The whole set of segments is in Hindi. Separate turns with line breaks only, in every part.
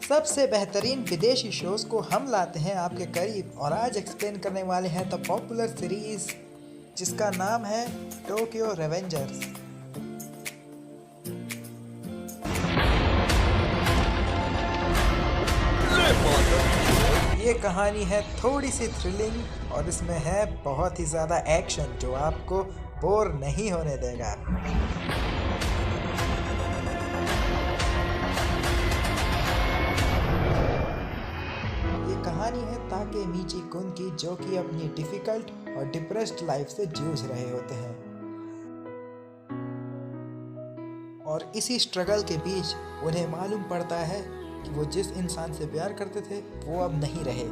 सबसे बेहतरीन विदेशी शोज को हम लाते हैं आपके करीब और आज एक्सप्लेन करने वाले हैं द पॉपुलर सीरीज जिसका नाम है टोक्यो रेवेंजर्स। ये कहानी है थोड़ी सी थ्रिलिंग और इसमें है बहुत ही ज़्यादा एक्शन जो आपको बोर नहीं होने देगा। ये कहानी है ताकेमीची कुन की जो कि अपनी डिफिकल्ट और डिप्रेस्ड लाइफ से जूझ रहे होते हैं और इसी स्ट्रगल के बीच उन्हें मालूम पड़ता है कि वो जिस इंसान से प्यार करते थे वो अब नहीं रहे।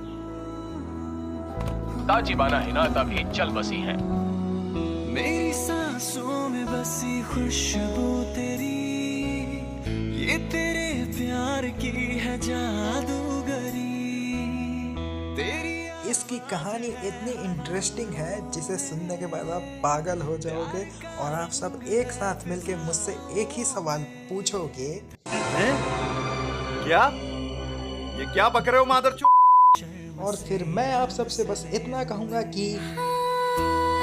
ताचिबाना हिनाता भी चल बसी है।
मेरी सांसों में बसी खुशबू तेरी, ये तेरे प्यार की है जादूगरी तेरी।
इसकी कहानी इतनी इंटरेस्टिंग है जिसे सुनने के बाद आप पागल हो जाओगे और आप सब एक साथ मिलके मुझसे एक ही सवाल पूछोगे,
क्या? ये क्या बक रहे हो मादरचोद?
और फिर मैं आप सबसे बस इतना कहूंगा कि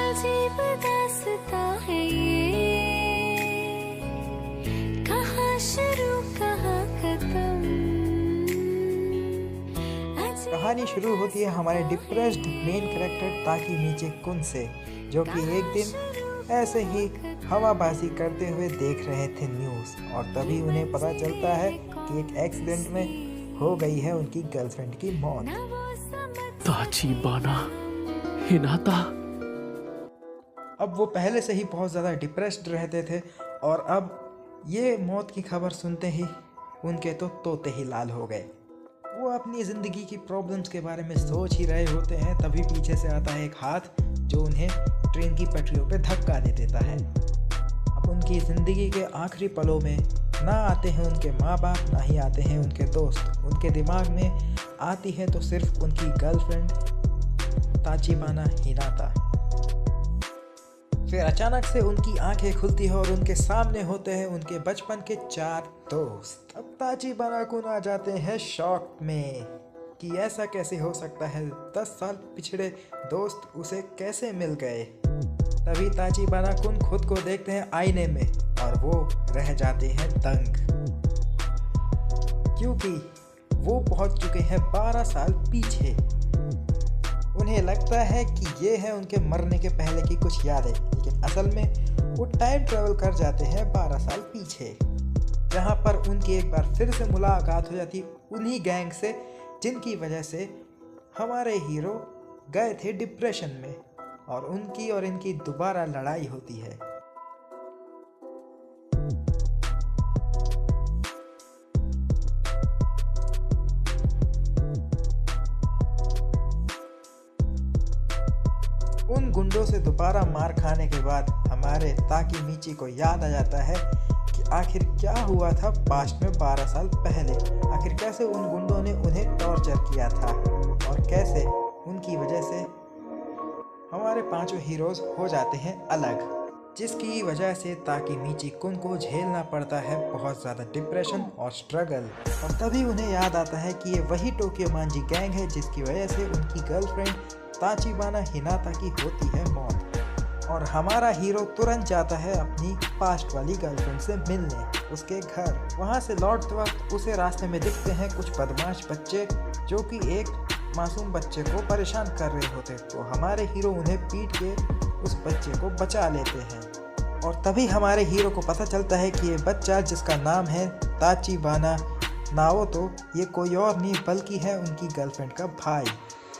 अजीब दास्तां है ये, कहाँ शुरू कहाँ खत्म।
कहानी शुरू होती है हमारे डिप्रेस्ड मेन कैरेक्टर ताकेमीची कुन से, जो कि एक दिन ऐसे ही हवाबाजी करते हुए देख रहे थे न्यूज़ और तभी उन्हें पता चलता है कि एक एक्सीडेंट में हो गई है उनकी गर्लफ्रेंड की मौत।
ताचिबाना हिनाता।
अब वो पहले से ही बहुत ज़्यादा डिप्रेस्ड रहते थे और अब ये मौत की खबर सुनते ही उनके तो तोते ही लाल हो गए। वो अपनी ज़िंदगी की प्रॉब्लम्स के बारे में सोच ही रहे होते हैं, तभी पीछे से आता है एक हाथ जो उन्हें ट्रेन की पटरियों पे धक्का दे देता है। अब उनकी ज़िंदगी के आखिरी पलों में ना आते हैं उनके माँ बाप, ना ही आते हैं उनके दोस्त। उनके दिमाग में आती है तो सिर्फ उनकी गर्लफ्रेंड ताचिबाना हिनाता। फिर अचानक से उनकी आंखें खुलती है और उनके सामने होते हैं उनके बचपन के 4 दोस्त। अब ताचिबाना कुन आ जाते हैं शॉक में कि ऐसा कैसे हो सकता है, 10 साल पिछड़े दोस्त उसे कैसे मिल गए। तभी ताचिबाना कुन खुद को देखते हैं आईने में और वो रह जाते हैं दंग, क्योंकि वो पहुंच चुके हैं 12 साल पीछे। उन्हें लगता है कि ये है उनके मरने के पहले की कुछ यादें, लेकिन असल में वो टाइम ट्रेवल कर जाते हैं 12 साल पीछे, जहां पर उनकी एक बार फिर से मुलाकात हो जाती उन्हीं गैंग से जिनकी वजह से हमारे हीरो गए थे डिप्रेशन में, और उनकी और इनकी दोबारा लड़ाई होती है। उन गुंडों से दोबारा मार खाने के बाद हमारे ताकेमीची को याद आ जाता है कि आखिर क्या हुआ था पास्ट में 12 साल पहले। आखिर कैसे उन गुंडों ने उन्हें टॉर्चर किया था और कैसे उनकी वजह से हमारे 5 हीरोज हो जाते हैं अलग, जिसकी वजह से ताकेमीची कुन को झेलना पड़ता है बहुत ज़्यादा डिप्रेशन और स्ट्रगल। और तभी उन्हें याद आता है कि ये वही टोक्यो मांजी गैंग है जिसकी वजह से उनकी गर्लफ्रेंड ताचिबाना हिनाता की होती है मौत। और हमारा हीरो तुरंत जाता है अपनी पास्ट वाली गर्लफ्रेंड से मिलने उसके घर। वहाँ से लौटते वक्त उसे रास्ते में दिखते हैं कुछ बदमाश बच्चे जो कि एक मासूम बच्चे को परेशान कर रहे होते, तो हमारे हीरो उन्हें पीट के उस बच्चे को बचा लेते हैं। और तभी हमारे हीरो को पता चलता है कि ये बच्चा जिसका नाम है ताचिबाना नाओतो, ये कोई और नहीं बल्कि है उनकी गर्लफ्रेंड का भाई।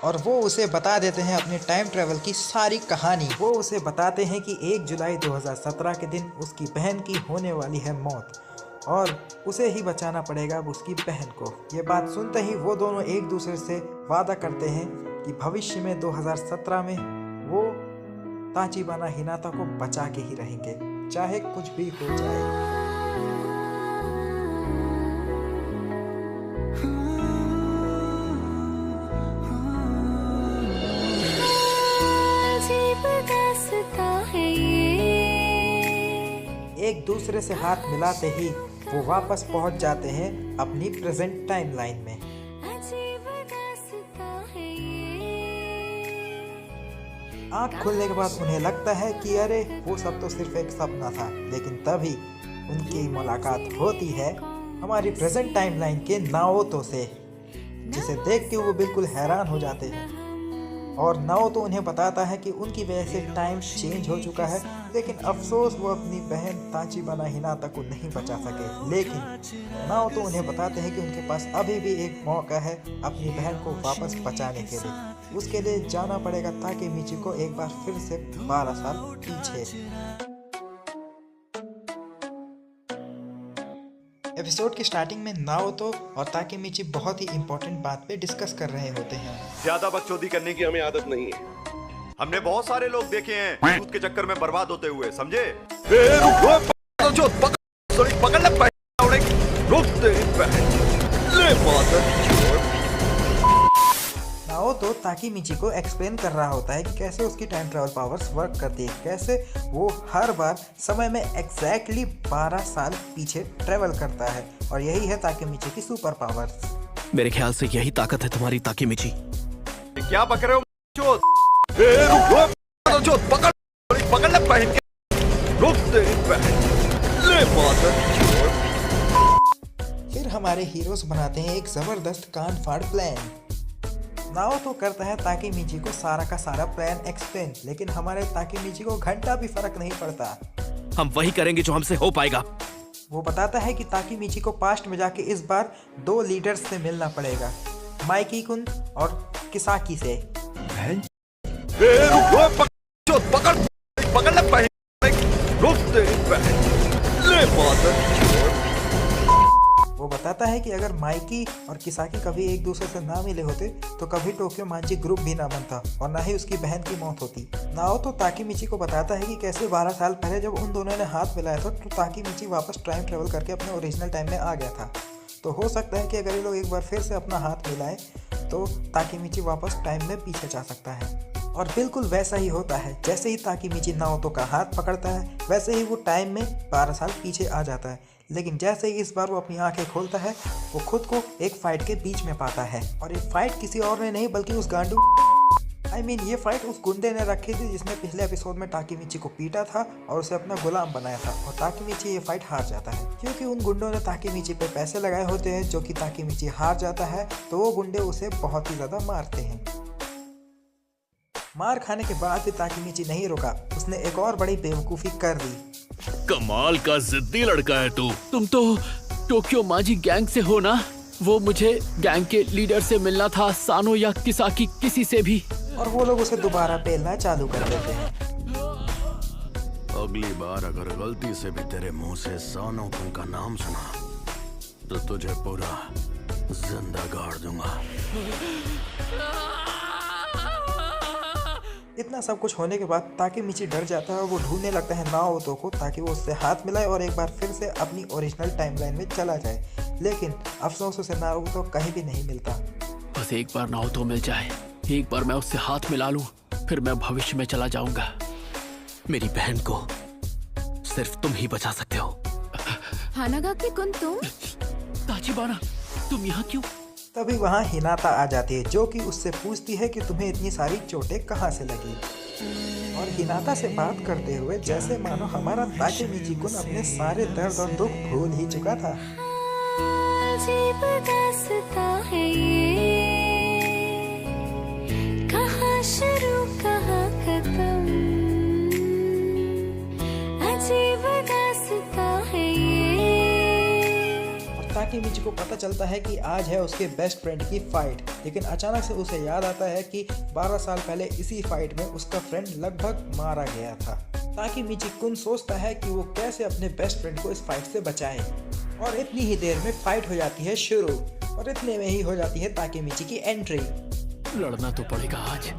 और वो उसे बता देते हैं अपने टाइम ट्रेवल की सारी कहानी। वो उसे बताते हैं कि 1 जुलाई 2017 के दिन उसकी बहन की होने वाली है मौत और उसे ही बचाना पड़ेगा अब उसकी बहन को। ये बात सुनते ही वो दोनों एक दूसरे से वादा करते हैं कि भविष्य में 2017 में वो ताचिबाना हिनाता को बचा के ही रहेंगे, चाहे कुछ भी हो जाए। एक दूसरे से हाथ मिलाते ही वो वापस पहुंच जाते हैं अपनी प्रेजेंट टाइमलाइन में।
अजीब दास्तां है ये।
आँख खुलने के बाद उन्हें लगता है कि अरे वो सब तो सिर्फ एक सपना था, लेकिन तभी उनकी मुलाकात होती है हमारी प्रेजेंट टाइमलाइन के नाओतो से, जिसे देख के वो बिल्कुल हैरान हो जाते हैं। और नाओतो उन्हें बताता है कि उनकी वजह से टाइम चेंज हो चुका है, लेकिन अफसोस वो अपनी बहन ताचिबाना हिनाता को नहीं बचा सके। लेकिन नाओतो उन्हें बताते हैं कि उनके पास अभी भी एक मौका है अपनी बहन को वापस बचाने के लिए। उसके लिए जाना पड़ेगा ताकेमिची को एक बार फिर से 12 साल पीछे। एपिसोड की स्टार्टिंग में नाओतो और ताकेमिची बहुत ही इम्पोर्टेंट बात पे डिस्कस कर रहे होते हैं।
ज्यादा बकचोदी करने की हमें आदत नहीं है। हमने बहुत सारे लोग देखे हैं दूध के चक्कर में बर्बाद होते हुए, समझे? पकड़ नाओतो ताकेमिची को एक्सप्लेन कर रहा होता है कि कैसे उसकी टाइम ट्रैवल पावर्स वर्क करती है, कैसे वो हर बार समय में एग्जैक्टली 12 साल पीछे ट्रैवल करता है, और यही है ताकेमिची की सुपर पावर्स।
मेरे ख्याल से यही ताकत है तुम्हारी ताकेमिची।
क्या पकड़ रहे हो? पकड़ ले बहन के, रुक तेरी बहन, ले मादर।
फिर हमारे हीरोज बनाते हैं एक जबरदस्त कान फाड़ प्लान। नाओतो करता है ताकेमिची को सारा का सारा प्लान एक्सप्लेन, लेकिन हमारे ताकेमिची को घंटा भी फर्क नहीं पड़ता।
हम वही करेंगे जो हमसे हो पाएगा।
वो बताता है कि ताकेमिची को पास्ट में जाके इस बार 2 लीडर्स से मिलना पड़ेगा, माइकी कुन और किसाकी से।
पकड़ ले बहन, रुक तेरी बहन, ले मादर।
वो बताता है कि अगर माइकी और किसाकी कभी एक दूसरे से ना मिले होते तो कभी टोक्यो मांची ग्रुप भी ना बनता और ना ही उसकी बहन की मौत होती। नाओतो ताकेमिची को बताता है कि कैसे 12 साल पहले जब उन दोनों ने हाथ मिलाया था तो ताकेमिची वापस टाइम ट्रेवल करके अपने ओरिजिनल टाइम में आ गया था। तो हो सकता है कि अगर ये लोग एक बार फिर से अपना हाथ मिलाएं तो ताकेमिची वापस टाइम में पीछे जा सकता है। और बिल्कुल वैसा ही होता है, जैसे ही ताकेमिची नाओतो का हाथ पकड़ता है वैसे ही वो टाइम में 12 साल पीछे आ जाता है। लेकिन जैसे ही इस बार वो अपनी आंखें खोलता है वो खुद को एक फाइट के बीच में पाता है, और ये फाइट किसी और ने नहीं बल्कि उस गांडू ये फाइट उस गुंडे ने रखी थी जिसने पिछले एपिसोड में ताकेमिची को पीटा था और उसे अपना गुलाम बनाया था। और ताकेमिची ये फाइट हार जाता है क्योंकि उन गुंडों ने ताकेमिची पे पैसे लगाए होते हैं, जो कि ताकेमिची हार जाता है तो वो गुंडे उसे बहुत ही ज्यादा मारते हैं। मार खाने के बाद भी ताकेमिची नहीं रुका, उसने एक और बड़ी बेवकूफ़ी कर दी।
कमाल का जिद्दी लड़का है तू। तुम तो टोक्यो मांची गैंग से हो ना? वो मुझे गैंग के लीडर से मिलना था, सानो या किसाकी, किसी से भी।
और वो लोग उसे दोबारा पेलना चालू कर देते हैं।
अगली बार अगर गलती से भी तेरे मुंह से सानो कुन का नाम सुना तो तुझे पूरा जिंदा गाड़ दूंगा।
इतना सब कुछ होने के बाद ताकेमिची डर जाता है और वो ढूंढने लगता है नाओतो को ताकि वो उससे हाथ मिलाए और एक बार फिर से अपनी ओरिजिनल टाइमलाइन में चला जाए। लेकिन अफसोस उसे नाओतो कहीं भी नहीं मिलता।
बस एक बार नाओतो मिल जाए, एक बार मैं उससे हाथ मिला लूं, फिर मैं भविष्य में चला जाऊंगा। मेरी बहन को सिर्फ तुम ही बचा सकते हो।
हानागाकी कुन तुम?
ताचिबाना, तुम यहाँ क्यों?
तभी वहाँ हिनाता आ जाती है जो कि उससे पूछती है कि तुम्हें इतनी सारी चोटें कहाँ से लगी। और हिनाता से बात करते हुए जैसे मानो हमारा ताकेमिची कुन अपने सारे दर्द और दुख भूल ही चुका था।
अजीब दास्तां है ये, कहाँ शुरू कहाँ खत्म। अजीब दास्तां है ये।
ताकेमिची को पता चलता है कि आज है उसके बेस्ट फ्रेंड की फाइट, लेकिन अचानक से उसे याद आता है कि 12 साल पहले इसी फाइट में उसका फ्रेंड लगभग मारा गया था। ताकेमिची कुन सोचता है कि वो कैसे अपने बेस्ट फ्रेंड को इस फाइट से बचाए, और इतनी ही देर में फाइट हो जाती है शुरू, और इतने में ही हो जाती है ताकेमिची की एंट्री।
लड़ना तो पड़ेगा आज,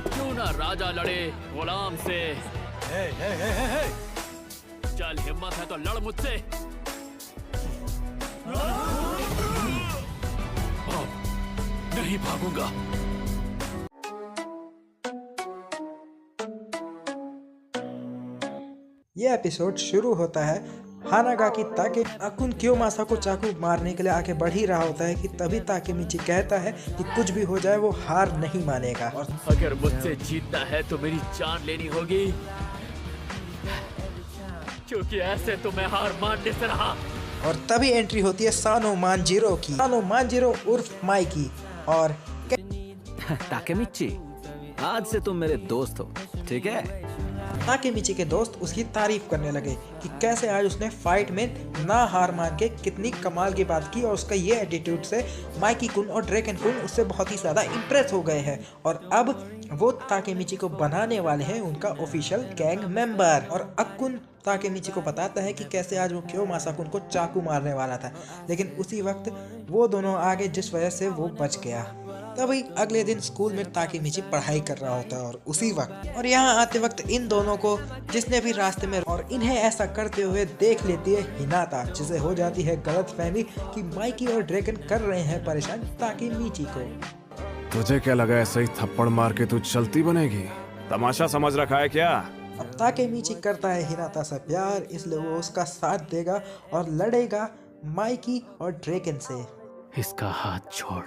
क्यों ना राजा लड़े गुलाम से। चल हिम्मत है तो लड़ मुझसे। नहीं भागूंगा।
ये एपिसोड शुरू होता है हानागाकी ताके अकुन क्योमासा को चाकू मारने के लिए आगे बढ़ ही रहा होता है कि तभी ताकेमिची कहता है कि कुछ भी हो जाए वो हार नहीं मानेगा। और
अगर मुझसे जीतना है तो मेरी जान लेनी होगी, क्योंकि ऐसे तो मैं हार मानने से रहा।
और तभी एंट्री होती है सानो मांजिरो की। सानो मांजिरो उर्फ माइकी। और
ताकेमिची, आज से तुम मेरे दोस्त हो, ठीक है?
ताकेमिची के दोस्त उसकी तारीफ करने लगे कि कैसे आज उसने फाइट में ना हार मान के कितनी कमाल की बात की, और उसका ये एटीट्यूड से माइकी कुन और ड्रैकन कुन उससे बहुत ही ज़्यादा इम्प्रेस हो गए हैं और अब वो ताकेमिची को बनाने वाले हैं उनका ऑफिशियल गैंग मेंबर। और अकुन ताकेमिची को बताता है कि कैसे आज वो क्योमासा कुन को चाकू मारने वाला था, लेकिन उसी वक्त वो दोनों आगे जिस वजह से वो बच गया। तभी अगले दिन स्कूल में ताकेमिची पढ़ाई कर रहा होता है और उसी वक्त और यहाँ आते वक्त इन दोनों को जिसने भी रास्ते में और इन्हें ऐसा करते हुए देख लेती है हिनाता, जिसे हो जाती है गलतफहमी कि माइकी और ड्रैगन कर रहे हैं परेशान ताकेमिची को।
तुझे क्या लगा ऐसे ही थप्पड़ मार के तू चलती बनेगी? तमाशा समझ रखा है क्या?
अब ताकेमिची करता है हिनाता से प्यार, इसलिए वो उसका साथ देगा और लड़ेगा माइकी और ड्रैगन से।
इसका हाथ छोड़,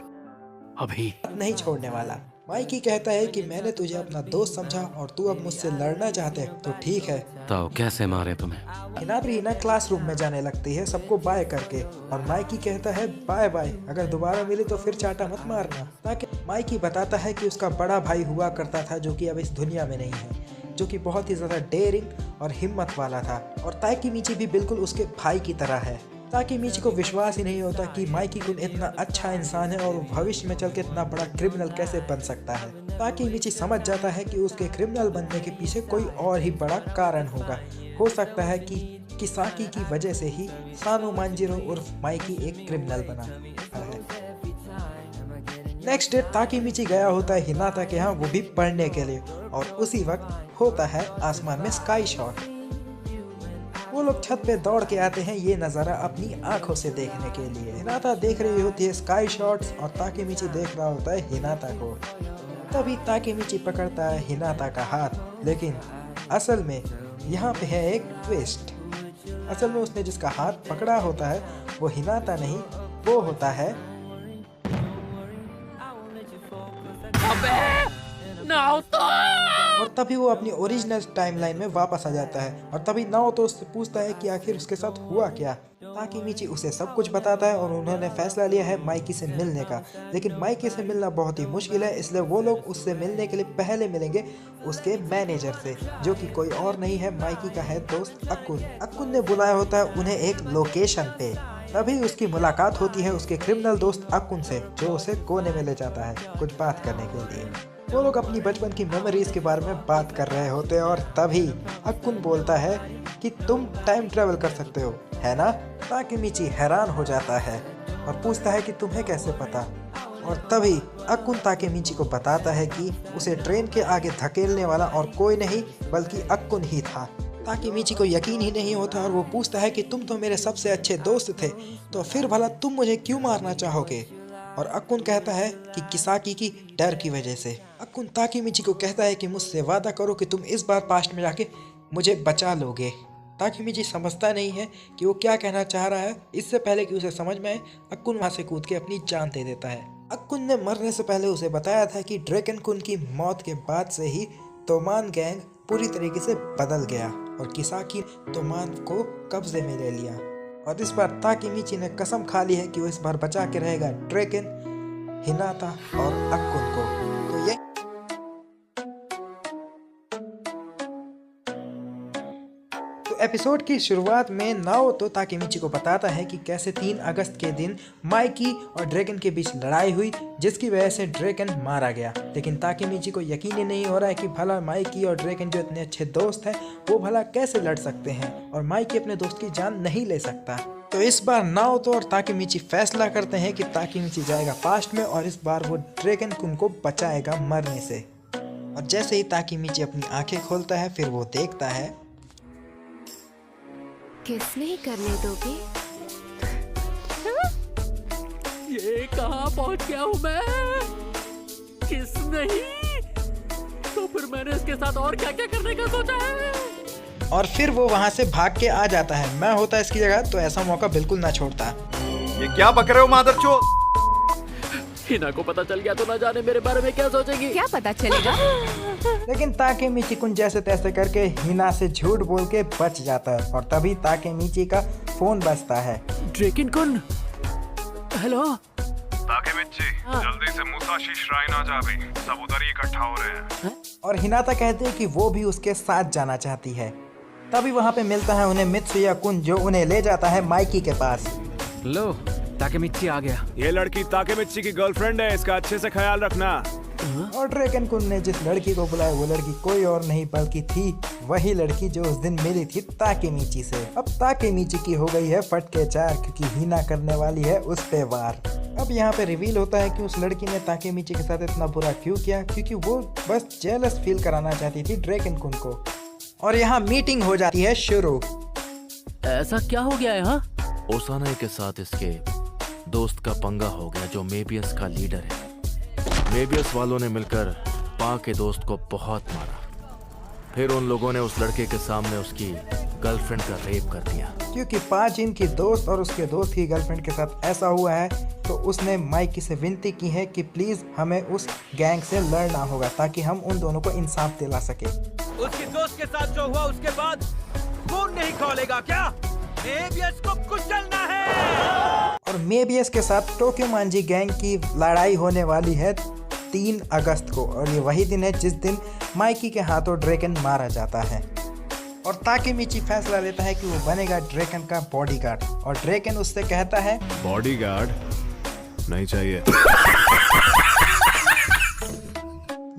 अभी
नहीं छोड़ने वाला। माइकी कहता है कि मैंने तुझे अपना दोस्त समझा और तू अब मुझसे लड़ना चाहते है तो ठीक है।
तो कैसे मारे तुम्हें?
हिना क्लासरूम में जाने लगती है सबको बाय करके, और माइकी कहता है बाय बाय, अगर दोबारा मिले तो फिर चाटा मत मारना। ताकि माइकी बताता है कि उसका बड़ा भाई हुआ करता था जो कि अब इस दुनिया में नहीं है, जो कि बहुत ही ज़्यादा डेयरिंग और हिम्मत वाला था, और ताकेमिची भी बिल्कुल उसके भाई की तरह है। ताकेमिची को विश्वास ही नहीं होता कि माइकी कुन इतना अच्छा इंसान है और वो भविष्य में चल के इतना बड़ा क्रिमिनल कैसे बन सकता है। ताकेमिची समझ जाता है कि उसके क्रिमिनल बनने के पीछे कोई और ही बड़ा कारण होगा। हो सकता है कि किसाकी की वजह से ही सानो मांजिरो उर्फ माइकी एक क्रिमिनल बना है। नेक्स्ट डे ताकेमिची गया होता है हिनाता के यहाँ, वो भी पढ़ने के लिए, और उसी वक्त होता है आसमान में स्काई शॉट। वो लोग छत पे दौड़ के आते हैं ये नज़ारा अपनी आंखों से देखने के लिए। हिनाता देख रही होती है स्काई शॉट्स और ताकेमिची देख रहा होता है हिनाता को। तभी ताकेमिची पकड़ता है हिनाता का हाथ, लेकिन असल में यहाँ पे है एक ट्विस्ट। असल में उसने जिसका हाथ पकड़ा होता है वो हिनाता नहीं, वो होता है और तभी वो अपनी ओरिजिनल टाइमलाइन में वापस आ जाता है, और तभी नाओतो उससे पूछता है कि आखिर उसके साथ हुआ क्या। ताकेमिची उसे सब कुछ बताता है और उन्होंने फैसला लिया है माइकी से मिलने का, लेकिन माइकी से मिलना बहुत ही मुश्किल है, इसलिए वो लोग उससे मिलने के लिए पहले मिलेंगे उसके मैनेजर से, जो कि कोई और नहीं है माइकी का है दोस्त अकुन। अकुन ने बुलाया होता है उन्हें एक लोकेशन पे। तभी उसकी मुलाकात होती है उसके क्रिमिनल दोस्त अकुन से, जो उसे कोने में ले जाता है कुछ बात करने के लिए। वो लोग अपनी बचपन की मेमोरीज के बारे में बात कर रहे होते हैं, और तभी अकुन बोलता है कि तुम टाइम ट्रेवल कर सकते हो, है ना? ताकेमिची हैरान हो जाता है और पूछता है कि तुम्हें कैसे पता। और तभी अकुन ताकेमिची को बताता है कि उसे ट्रेन के आगे धकेलने वाला और कोई नहीं बल्कि अकुन ही था। ताकेमिची को यकीन ही नहीं होता और वो पूछता है कि तुम तो मेरे सबसे अच्छे दोस्त थे, तो फिर भला तुम मुझे क्यों मारना चाहोगे? और अकुन कहता है कि किसाकी की डर की वजह से। अकुन ताकेमिची को कहता है कि मुझसे वादा करो कि तुम इस बार पास्ट में जाके मुझे बचा लोगे। ताकेमिची समझता नहीं है कि वो क्या कहना चाह रहा है। इससे पहले कि उसे समझ में आए, अकुन वहाँ से कूद के अपनी जान दे देता है। अकुन ने मरने से पहले उसे बताया था कि ड्रैगन कुन की मौत के बाद से ही तोमान गैंग पूरी तरीके से बदल गया और किसाकी तोमान को कब्जे में ले लिया। और इस बार ताकेमिची ने कसम खा ली है कि वो इस बार बचा के रहेगा ड्रैगन, हिनाता और अकुन को। तो ये एपिसोड की शुरुआत में नाओतो ताकेमिची को बताता है कि कैसे 3 अगस्त के दिन माइकी और ड्रैगन के बीच लड़ाई हुई, जिसकी वजह से ड्रैगन मारा गया। लेकिन ताकेमिची को यकीन ही नहीं हो रहा है कि भला माइकी और ड्रैगन जो इतने अच्छे दोस्त हैं वो भला कैसे लड़ सकते हैं, और माइकी अपने दोस्त की जान नहीं ले सकता। तो इस बार नाओतो और ताकेमिची फैसला करते हैं कि ताकेमिची जाएगा पास्ट में और इस बार वो ड्रैगन कुन को बचाएगा मरने से। और जैसे ही ताकेमिची अपनी आंखें खोलता है, फिर वो देखता है
किस नहीं करने दोगे?
ये कहाँ पहुँच गया हूँ मैं? किस नहीं? तो फिर मैंने इसके साथ और क्या क्या करने का सोचा है?
और फिर वो वहाँ से भाग के आ जाता है। मैं होता इसकी जगह तो ऐसा मौका बिल्कुल ना छोड़ता।
ये क्या बक रहे हो मादरचोद?
हिना को पता चल गया तो ना जाने मेरे बारे में क्या सोचेगी।
क्या पता चलेगा?
लेकिन ताकेमीची कुन जैसे तैसे करके हिना से झूठ बोल के बच जाता है और तभी ताकेमीची का फोन बजता है।
ड्रेकन कुन, हेलो।
ताकेमिची, जल्दी से मुसाशी श्राइन आ जा भाई, सब उधर ही इकट्ठा हो रहे हैं।
और हिनाता कहते हैं कि वो भी उसके साथ जाना चाहती है। तभी वहाँ पे मिलता है उन्हें मित्सुया कुन, जो उन्हें ले जाता है माइकी के पास।
लो ताकेमिची आ गया।
ये लड़की ताकेमिची की गर्लफ्रेंड है, इसका अच्छे से ख्याल रखना।
और ड्रेकन कुन ने जिस लड़की को बुलाया वो लड़की कोई और नहीं बल्कि थी वही लड़की जो उस दिन मिली थी ताकेमीची से। अब ताकेमीची की हो गई है फटके चार, क्योंकि हिना करने वाली है उस पे वार। अब यहाँ पे रिवील होता है कि उस लड़की ने ताकेमीची के साथ इतना बुरा क्यों किया, क्योंकि वो बस जेलस फील कराना चाहती थी ड्रेकन कुन को। और यहाँ मीटिंग हो जाती है शुरू।
ऐसा क्या हो गया है? हाँ,
ओसाना के साथ इसके दोस्त का पंगा हो गया जो मेबियस का लीडर है। मेबियस वालों ने मिलकर पा के दोस्त को बहुत मारा। फिर उन लोगों ने उस लड़के के सामने उसकी गर्लफ्रेंड का रेप कर दिया।
क्योंकि पाजिन की दोस्त और उसके दोस्त की गर्लफ्रेंड के साथ ऐसा हुआ है तो उसने माइकी से विनती की है कि प्लीज हमें उस गैंग से लड़ना होगा ताकि हम उन दोनों को इंसाफ दिला सके।
उसकी दोस्त के साथ जो हुआ उसके बाद मुंह नहीं खोलेगा क्या? मेबियस को कुचलना है।
और मेबियस के साथ टोक्यो मांजी गैंग की लड़ाई होने वाली है 3 अगस्त को, और ये वही दिन है जिस दिन माइकी के हाथों ड्रेकन मारा जाता है। और ताकेमीची फैसला लेता है कि वो बनेगा ड्रेकन का बॉडीगार्ड, और ड्रेकन उससे कहता है
बॉडीगार्ड नहीं चाहिए।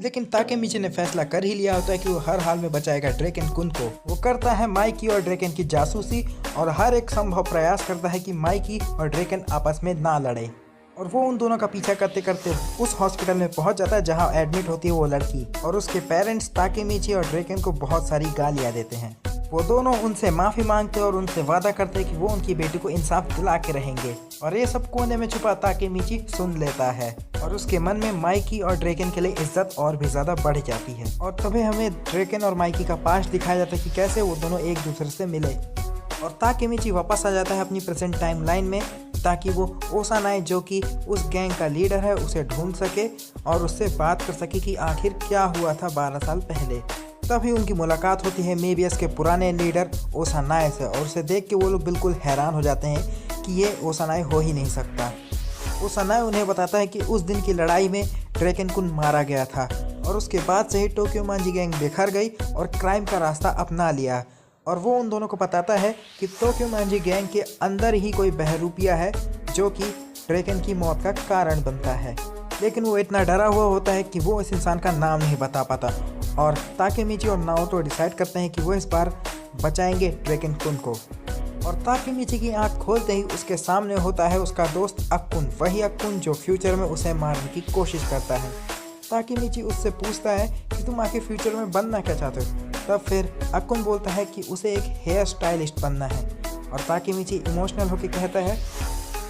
लेकिन ताकेमीची ने फैसला कर ही लिया होता है कि वो हर हाल में बचाएगा ड्रेकन कुन को। वो करता है माइकी और ड्रेकन की जासूसी और हर एक संभव प्रयास करता है कि माइकी और ड्रेकन आपस में ना लड़े। और वो उन दोनों का पीछा करते करते उस हॉस्पिटल में पहुंच जाता है जहां एडमिट होती है वो लड़की, और उसके पेरेंट्स ताकेमीची और ड्रेकन को बहुत सारी गालियां देते हैं। वो दोनों उनसे माफी मांगते और उनसे वादा करते हैं कि वो उनकी बेटी को इंसाफ दिला के रहेंगे। और ये सब कोने में छुपा ताकेमीची सुन लेता है और उसके मन में माइकी और ड्रेकन के लिए इज्जत और भी ज्यादा बढ़ जाती है। और तभी हमें ड्रेकन और माइकी का पास्ट दिखाया जाता है कि कैसे वो दोनों एक दूसरे से मिले। और ताकेमीची वापस आ जाता है अपनी प्रेजेंट टाइम लाइन में ताकि वो ओसानाए जो कि उस गैंग का लीडर है उसे ढूंढ सके और उससे बात कर सके कि आखिर क्या हुआ था 12 साल पहले। तभी उनकी मुलाकात होती है मेबियस के पुराने लीडर ओसानाए से, और उसे देख के वो लोग बिल्कुल हैरान हो जाते हैं कि ये ओसानाए हो ही नहीं सकता। ओसानाए उन्हें बताता है कि उस दिन की लड़ाई में ड्रेकन कुन मारा गया था, और उसके बाद से ही टोक्यो मांजी गैंग बिखर गई और क्राइम का रास्ता अपना लिया। और वो उन दोनों को बताता है कि टोक्यो मांजी गैंग के अंदर ही कोई बहरूपिया है जो कि ड्रेकन की मौत का कारण बनता है। लेकिन वो इतना डरा हुआ होता है कि वो इस इंसान का नाम नहीं बता पाता, और ताकेमीची और नाओटो डिसाइड करते हैं कि वो इस बार बचाएंगे ड्रेकन कुन को। और ताकेमीची की आंख खोलते ही उसके सामने होता है उसका दोस्त अक्कुन, वही अक्कुन जो फ्यूचर में उसे मारने की कोशिश करता है। ताकेमीची उससे पूछता है कि तुम आखिर फ्यूचर में बनना क्या चाहते हो। तब फिर अक्कुन बोलता है कि उसे एक हेयर स्टाइलिस्ट बनना है, और ताकेमीची इमोशनल होकर कहता है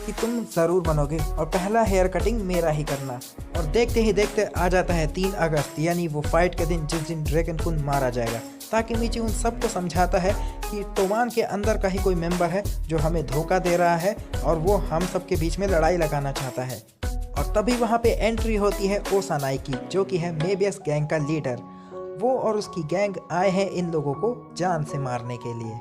कि तुम ज़रूर बनोगे और पहला हेयर कटिंग मेरा ही करना। और देखते ही देखते आ जाता है 3 अगस्त, यानी वो फाइट के दिन जिस दिन ड्रेकन कुन मारा जाएगा। ताकेमीची उन सबको समझाता है कि टोमान के अंदर का ही कोई मेंबर है जो हमें धोखा दे रहा है और वो हम सबके बीच में लड़ाई लगाना चाहता है। और तभी वहाँ पे एंट्री होती है ओसानाई की, जो कि है मेबियस गैंग का लीडर। वो और उसकी गैंग आए हैं इन लोगों को जान से मारने के लिए।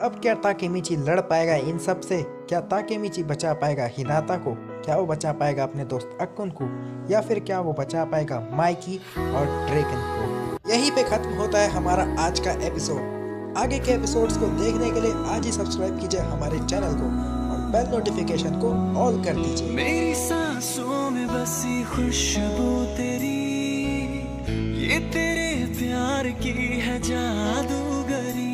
अब क्या ताकेमीची लड़ पाएगा इन सब से? क्या ताकेमीची बचा पाएगा हिनाता को? क्या वो बचा पाएगा अपने दोस्त अक्कुन को? या फिर क्या वो बचा पाएगा माइकी और ड्रेकन को? यहीं पे खत्म होता है हमारा आज का एपिसोड। आगे के एपिसोड्स को देखने के लिए आज ही सब्सक्राइब कीजिए हमारे चैनल को और बेल नोटिफिकेशन को ऑल कर दीजिए।
मेरी सांसों में बसी खुशबू तेरी, ये तेरे प्यार की है जादूगरी।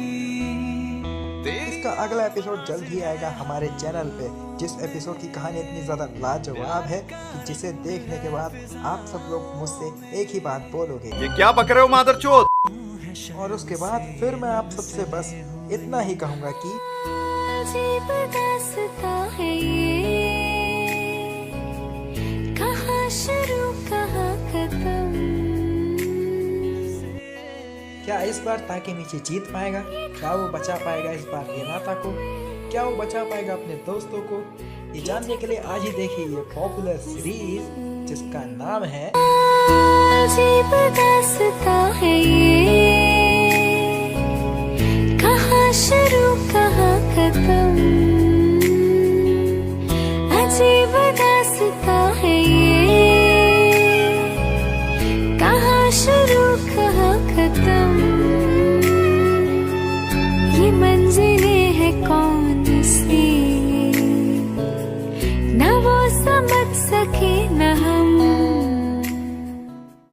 इसका अगला एपिसोड जल्द ही आएगा हमारे चैनल पे, जिस एपिसोड की कहानी इतनी ज़्यादा लाजवाब है कि जिसे देखने के बाद आप सब लोग मुझसे एक ही बात बोलोगे,
ये क्या बक रहे हो मादरचोद?
और उसके बाद फिर मैं आप सबसे बस इतना ही कहूँगा कि
अजीब दास्तां है ये, कहाँ शुरू कहाँ खत्म।
क्या इस बार ताकेमीची जीत पाएगा? क्या वो बचा पाएगा इस बार हिनाता को? क्या वो बचा पाएगा अपने दोस्तों को? ये जानने के लिए आज ही देखिए ये पॉपुलर सीरीज जिसका नाम है
अजीब दास्तां है ये, कहाँ शुरू कहाँ खत्म, अजीब दास्तां है ये, कहाँ शुरू कहाँ खत्म, ये मंजिलें हैं कौन